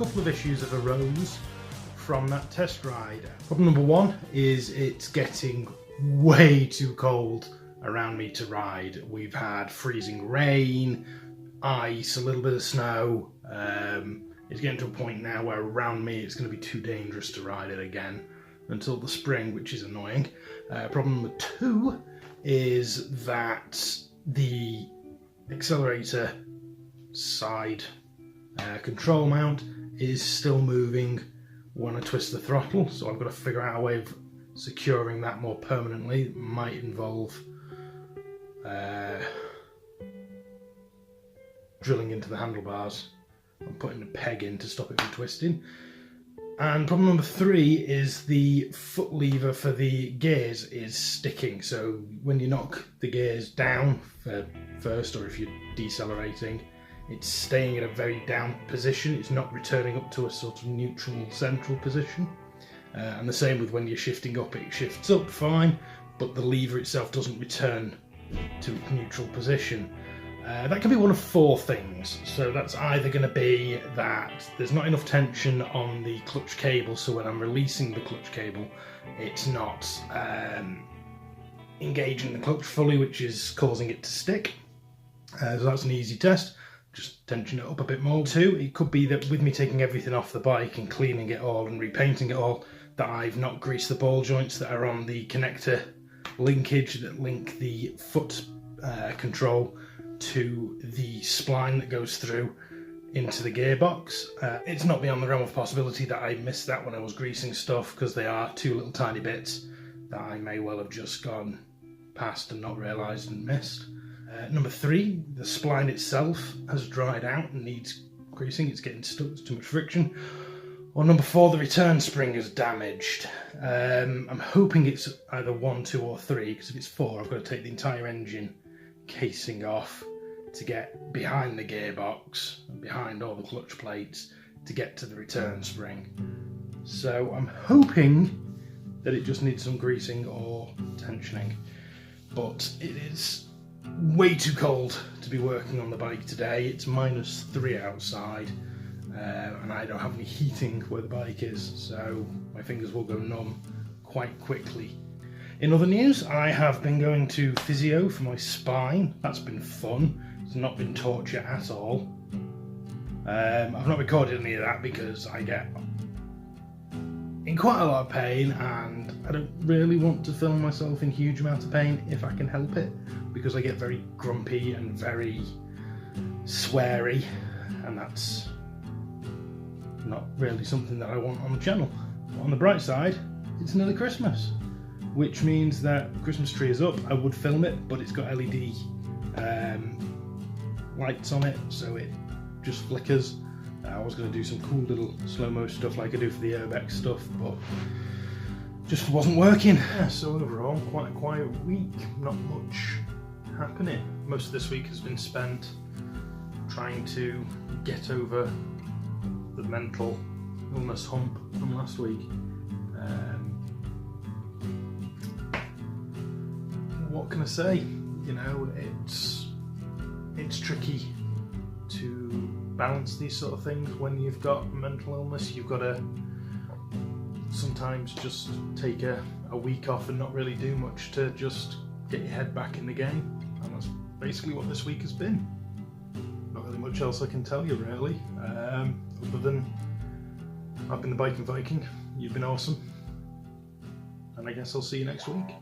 couple of issues have arose from that test ride. Problem number one is it's getting way too cold around me to ride. We've had freezing rain, ice, a little bit of snow. It's getting to a point now where around me it's going to be too dangerous to ride it again until the spring, which is annoying. Problem number two is that the accelerator side control mount is still moving when I twist the throttle, so I've got to figure out a way of securing that more permanently. It might involve drilling into the handlebars and putting a peg in to stop it from twisting. And problem number three is the foot lever for the gears is sticking, so when you knock the gears down first, or if you're decelerating, it's staying in a very down position. It's not returning up to a sort of neutral central position. And the same with when you're shifting up, it shifts up fine, but the lever itself doesn't return to its neutral position. That can be one of four things. So that's either going to be that there's not enough tension on the clutch cable, so when I'm releasing the clutch cable, it's not engaging the clutch fully, which is causing it to stick. So that's an easy test. Just tension it up a bit more. Two, it could be that with me taking everything off the bike and cleaning it all and repainting it all, that I've not greased the ball joints that are on the connector linkage that link the foot control to the spline that goes through into the gearbox. It's not beyond the realm of possibility that I missed that when I was greasing stuff, because they are two little tiny bits that I may well have just gone past and not realised and missed. Number three, the spline itself has dried out and needs greasing. It's getting stuck, there's too much friction. Or number four, the return spring is damaged. I'm hoping it's either 1, 2 or 3, because if it's 4, I've got to take the entire engine casing off to get behind the gearbox and behind all the clutch plates to get to the return spring. So I'm hoping that it just needs some greasing or tensioning, but it is way too cold to be working on the bike today. It's -3 outside, and I don't have any heating where the bike is, so my fingers will go numb quite quickly. In other news, I have been going to physio for my spine. That's been fun. It's not been torture at all. I've not recorded any of that because I get in quite a lot of pain, and I don't really want to film myself in huge amounts of pain if I can help it, because I get very grumpy and very sweary, and that's not really something that I want on the channel. But on the bright side, it's nearly Christmas, which means that the Christmas tree is up. I would film it, but it's got LED lights on it, so it just flickers. I was going to do some cool little slow-mo stuff like I do for the Urbex stuff, but just wasn't working. Yeah, so overall, quite a quiet week, not much happening. Most of this week has been spent trying to get over the mental illness hump from last week. What can I say? You know, it's tricky to balance these sort of things when you've got mental illness. You've got to sometimes just take a week off and not really do much to just get your head back in the game, and that's basically what this week has been. Not really much else I can tell you really, other than I've been the Biking Viking, you've been awesome, and I guess I'll see you next week.